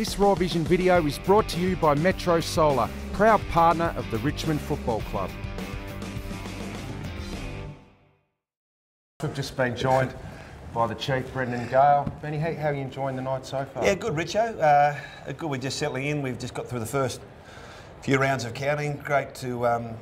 This Raw Vision video is brought to you by Metro Solar, proud partner of the Richmond Football Club. We've just been joined by the Chief, Brendon Gale. Benny, how are you enjoying the night so far? Yeah, good, Richo. Good, we're just settling in. We've just got through the first few rounds of counting. Great to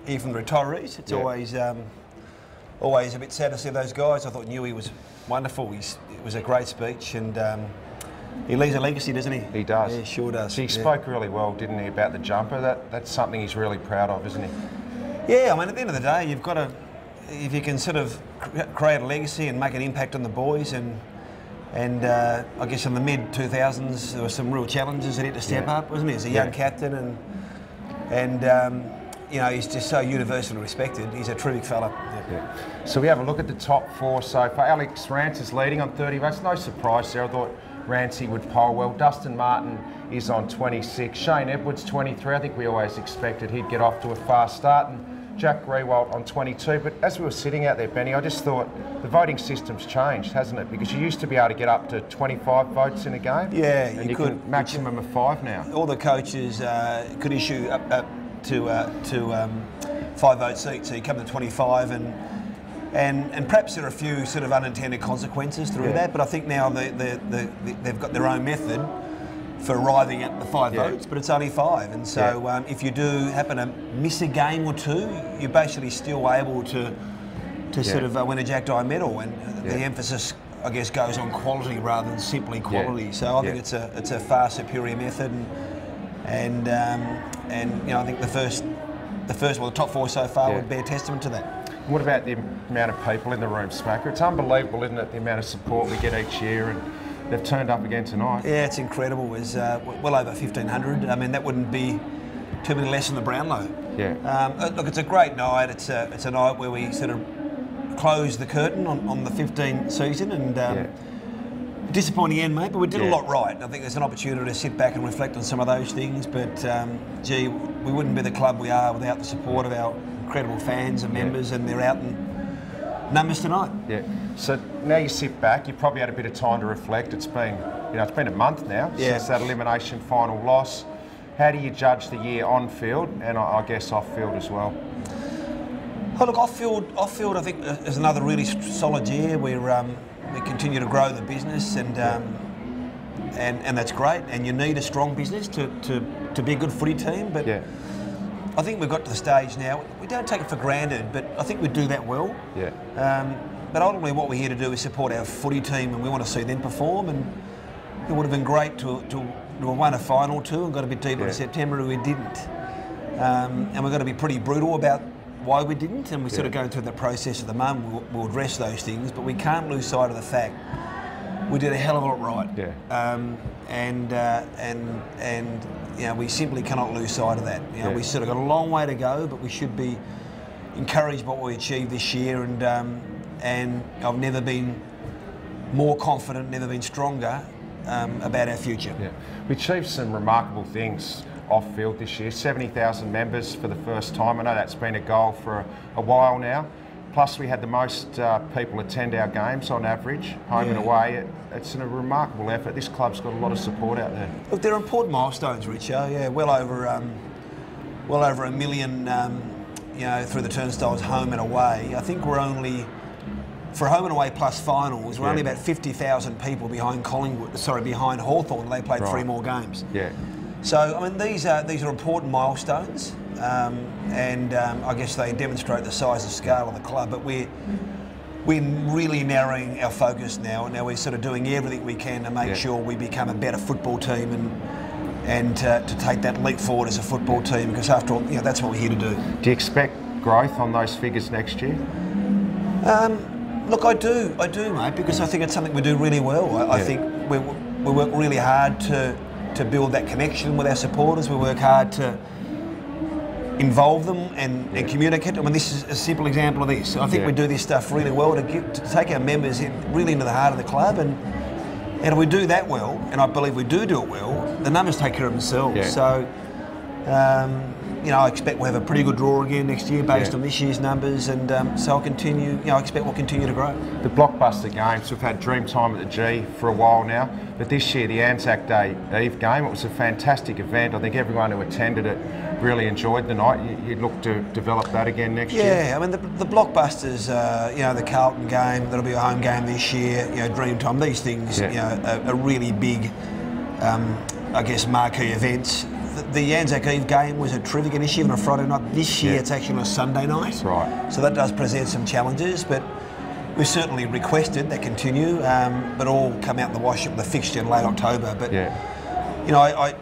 hear from the retirees. It's always a bit sad to see those guys. I thought Newey was wonderful. It was a great speech, and he leaves a legacy, doesn't he? He does. Yeah, sure does. He spoke really well, didn't he, about the jumper? That's something he's really proud of, isn't he? Yeah, I mean, at the end of the day, you've got to, if you can sort of create a legacy and make an impact on the boys, and I guess in the mid-2000s there were some real challenges that he had to step up, wasn't he? As a young captain, and you know, he's just so universally respected. He's a terrific fella. Yeah. So we have a look at the top four so far. Alex Rance is leading on 30 votes. No surprise there. I thought Rancey would poll well. Dustin Martin is on 26. Shane Edwards, 23. I think we always expected he'd get off to a fast start. And Jack Rewalt on 22. But as we were sitting out there, Benny, I just thought the voting system's changed, hasn't it? Because you used to be able to get up to 25 votes in a game. Yeah, and you could. Maximum of 5 now. All the coaches could issue up to 5 votes each, so you come to 25, and perhaps there are a few sort of unintended consequences through that, but I think now they've got their own method for arriving at the 5 votes, but it's only 5, and so if you do happen to miss a game or two, you're basically still able to sort of win a Jack Dyer Medal, and the emphasis, I guess, goes on quality rather than simply quality. So I think it's a far superior method, and you know, I think the top 4 so far would bear testament to that. What about the amount of people in the room, Smacker? It's unbelievable, isn't it, the amount of support we get each year, and they've turned up again tonight. Yeah, it's incredible. There's well over 1,500. I mean, that wouldn't be too many less than the Brownlow. Yeah. Look, it's a great night. It's a night where we sort of close the curtain on the 15 season, and disappointing end, mate, but we did a lot right. I think there's an opportunity to sit back and reflect on some of those things, but gee, we wouldn't be the club we are without the support of our incredible fans and members, and they're out in numbers tonight. Yeah. So now you sit back, you've probably had a bit of time to reflect. It's been, you know, it's been a month now since that elimination final loss. How do you judge the year on field, and I guess off field as well? Oh, look, off field, I think is another really solid year. We continue to grow the business, and that's great. And you need a strong business to be a good footy team. But I think we've got to the stage now. We don't take it for granted, but I think we do that well. Yeah. But ultimately, what we're here to do is support our footy team, and we want to see them perform. And it would have been great to have won a final too and got a bit deeper in September, and we didn't. And we're going to be pretty brutal about why we didn't, and we're sort of going through the process at the moment. We'll address those things, but we can't lose sight of the fact we did a hell of a lot right. Yeah. And you know, we simply cannot lose sight of that. You know, we sort of got a long way to go, but we should be encouraged by what we achieved this year. And I've never been more confident, never been stronger about our future. Yeah. We achieved some remarkable things off field this year. 70,000 members for the first time. I know that's been a goal for a while now. Plus we had the most people attend our games on average, home and away. It's a remarkable effort. This club's got a lot of support out there. Look, there are important milestones, Richo. Yeah, well over 1 million, you know, through the turnstiles, home and away. I think we're only, for home and away plus finals, we're only about 50,000 people behind behind Hawthorn. They played 3 more games. Yeah. So, I mean, these are important milestones, and I guess they demonstrate the size and scale of the club, but we're really narrowing our focus now. Now we're sort of doing everything we can to make sure we become a better football team, and to take that leap forward as a football team, because after all, you know, that's what we're here to do. Do you expect growth on those figures next year? Look, I do, mate, because I think it's something we do really well. I think we work really hard to build that connection with our supporters. We work hard to involve them and communicate. I mean, this is a simple example of this. I think we do this stuff really well to take our members really into the heart of the club, and if we do that well, and I believe we do it well, the numbers take care of themselves. So You know, I expect we'll have a pretty good draw again next year based on this year's numbers, and so I'll continue. You know, I expect we'll continue to grow. The blockbuster games, we've had dream time at the G for a while now, but this year the Anzac Day Eve game, it was a fantastic event. I think everyone who attended it really enjoyed the night. You'd look to develop that again next year? Yeah, I mean the blockbusters, you know, the Carlton game, that'll be a home game this year. You know, dream time. These things, you know, are really big, I guess, marquee events. The Anzac Eve game was a terrific initiative on a Friday night. This year it's actually on a Sunday night. Right. So that does present some challenges, but we've certainly requested that continue, but all come out in the wash with the fixture in late October. But, you know,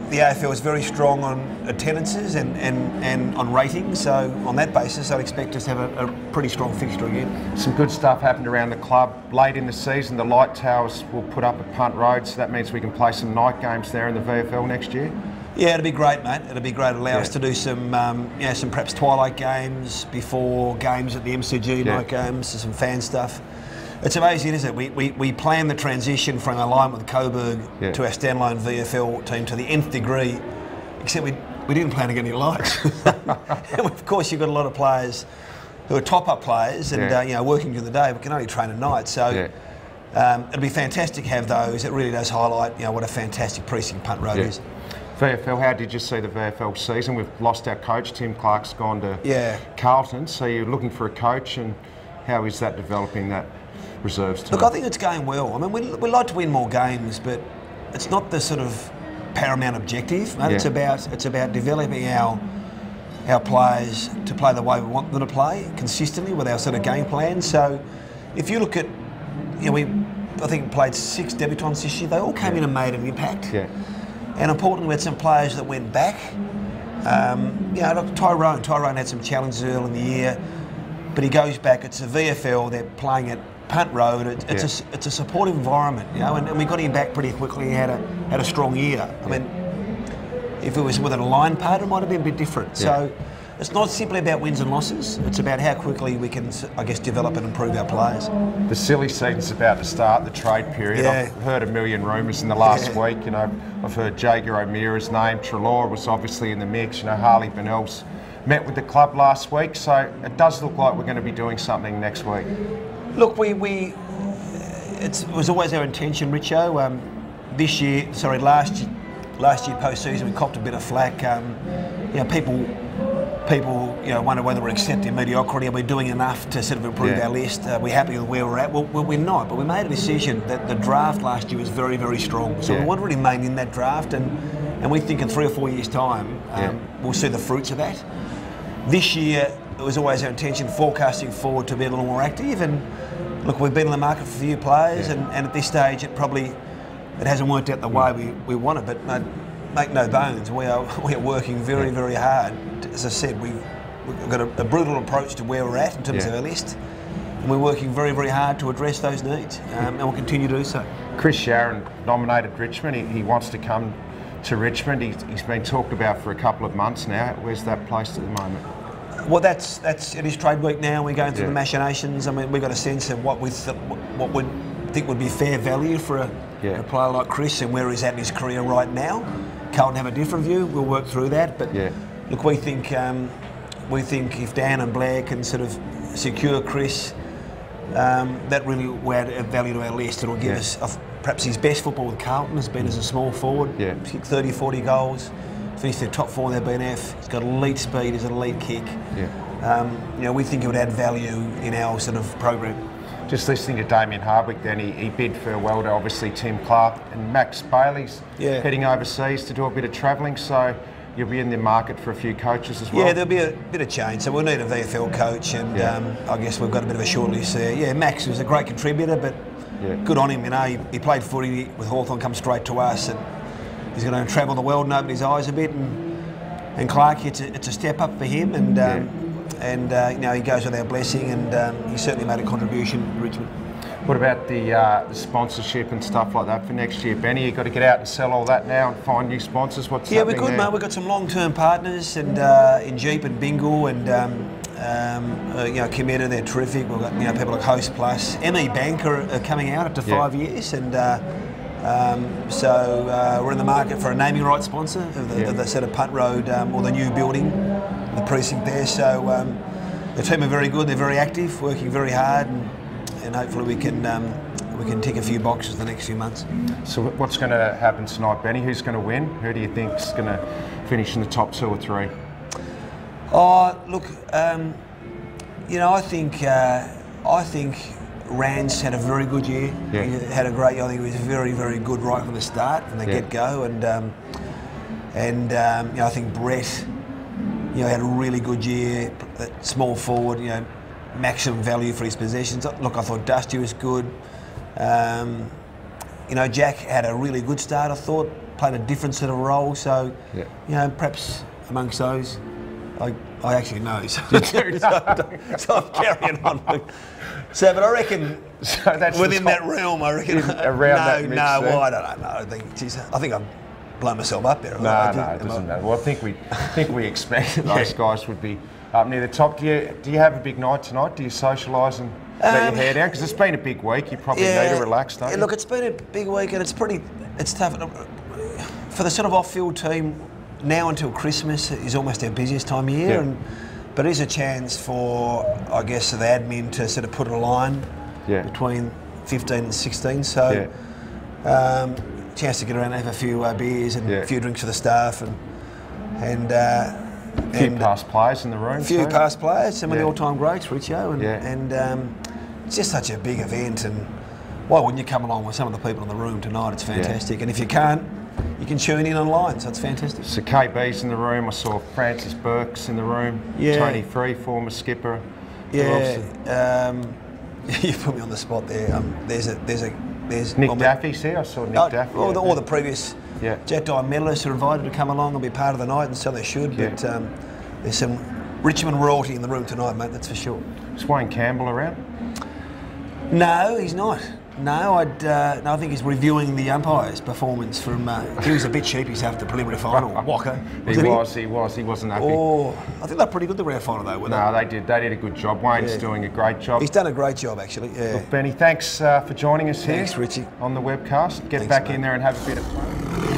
the AFL is very strong on attendances and on ratings, so on that basis I'd expect us to have a pretty strong fixture again. Some good stuff happened around the club. Late in the season, the light towers will put up at Punt Road, so that means we can play some night games there in the VFL next year. Yeah, it'll be great, mate. It'll be great. It'll allow us to do some, you know, some perhaps twilight games before games at the MCG, night games, some fan stuff. It's amazing, isn't it? We planned the transition from our line with Coburg to our standalone VFL team to the nth degree, except we didn't plan to get any lights. And of course, you've got a lot of players who are top-up players and you know, working during the day, but can only train at night. So it'll be fantastic to have those. It really does highlight, you know, what a fantastic precinct Punt Road is. VFL, how did you see the VFL season? We've lost our coach, Tim Clark's gone to Carlton, so you're looking for a coach, and how is that developing, that reserves team? Look, I think it's going well. I mean, we like to win more games, but it's not the sort of paramount objective. Mate. It's about developing our players to play the way we want them to play consistently with our sort of game plan. So if you look at, you know, I think we played 6 debutants this year. They all came in and made an impact. And importantly, we had some players that went back. You know, look, Tyrone had some challenges early in the year, but he goes back. It's a VFL. They're playing at Punt Road. It's a supportive environment, you know, and we got him back pretty quickly. He had a strong year. I mean, if it was with an aligned partner, it might have been a bit different. So it's not simply about wins and losses. It's about how quickly we can, I guess, develop and improve our players. The silly season's about to start, the trade period. I've heard a million rumours in the last week. You know, I've heard Jager O'Meara's name. Treloar was obviously in the mix. You know, Harley Bennell's met with the club last week, so it does look like we're going to be doing something next week. Look, it was always our intention, Richo. Last year post-season we copped a bit of flack. You know, people you know, wonder whether we're accepting mediocrity. Are we doing enough to sort of improve our list? Are we happy with where we're at? Well, we're not, but we made a decision that the draft last year was very, very strong. So we want to remain in that draft, and we think in 3 or 4 years' time we'll see the fruits of that. This year it was always our intention, forecasting forward, to be a little more active. And look, we've been in the market for a few players, and at this stage it hasn't worked out the way we want it. But make no bones, we are working very, very hard. As I said, we've got a brutal approach to where we're at in terms of our list, and we're working very, very hard to address those needs, and we'll continue to do so. Chris Sharon nominated Richmond. He wants to come to Richmond. He's been talked about for a couple of months now. Where's that placed at the moment? Well, that's it is trade week now. We're going through the machinations. I mean, we've got a sense of what we think would be fair value for a player like Chris and where he's at in his career right now. Carlton have a different view. We'll work through that. But look, we think if Dan and Blair can sort of secure Chris, that really will add value to our list. It'll give us perhaps his best football with Carlton has been as a small forward. Kicked 30, 40 goals. Finished their top 4 in their BNF. He's got elite speed, he's an elite kick. You know, we think it would add value in our sort of program. Just listening to Damien Hardwick then, he bid farewell to obviously Tim Clark, and Max Bailey's heading overseas to do a bit of travelling, so you'll be in the market for a few coaches as well. Yeah, there'll be a bit of change, so we'll need a VFL coach, and I guess we've got a bit of a shortlist there. Yeah, Max was a great contributor, but good on him, you know. He played footy with Hawthorn, come straight to us, and he's going to travel the world and open his eyes a bit, and Clark, it's a step up for him, and you know, he goes with our blessing, and he certainly made a contribution to Richmond. What about the sponsorship and stuff like that for next year, Benny? You've got to get out and sell all that now and find new sponsors. What's happening we could, there? mate. We've got some long-term partners, and in Jeep and Bingle, and you know, Cometa, they're terrific. We've got, you know, people like Host Plus, ME Bank are coming out after 5 years, and So we're in the market for a naming rights sponsor of the sort of Punt Road or the new building, the precinct there. So the team are very good. They're very active, working very hard, and hopefully we can tick a few boxes the next few months. So what's going to happen tonight, Benny? Who's going to win? Who do you think is going to finish in the top 2 or 3? Oh, look, you know, I think Rand's had a very good year. Yeah. He had a great year. I think he was very, very good right from the start, from the get-go, and you know, I think Brett, you know, had a really good year. Small forward, you know, maximum value for his possessions. Look, I thought Dusty was good. You know, Jack had a really good start. I thought played a different sort of role. So, you know, perhaps amongst those, I actually know. So I'm carrying on. So, but I reckon within that realm, I reckon. Around that well, I don't know. I think I'm blowing myself up there. No, it doesn't matter. Well, I think we expected those guys would be up near the top. Do you have a big night tonight? Do you socialise and let your hair down? Because it's been a big week. You probably need to relax, don't you? Look, it's been a big week, and it's tough for the sort of off-field team. Now until Christmas is almost our busiest time of year, but it is a chance for, I guess, the admin to sort of put a line between 15 and 16. So, chance to get around and have a few beers and a few drinks for the staff, and a few past players in the room. A few past players, some of the all-time greats, Richo, and it's just such a big event. And why wouldn't you come along with some of the people in the room tonight? It's fantastic, and if you can't, you can tune in online, so it's fantastic. So KB's in the room. I saw Francis Burke's in the room. Tony Free, former skipper. You put me on the spot there. There's Nick Daffy's here. I saw Nick Daffy. All the previous Jack Dyer medalists are invited to come along and be part of the night, and so they should. But there's some Richmond royalty in the room tonight, mate. That's for sure. Is Wayne Campbell around? No, he's not. No, I think he's reviewing the umpire's performance from. He was a bit sheepish after the preliminary final. Walker. He wasn't happy. Oh, I think they're pretty good the round final though. No, they did a good job. Wayne's doing a great job. He's done a great job actually. Yeah. Look, Benny, thanks for joining us here. Thanks, Richie. On the webcast. Get back in there and have a bit of fun.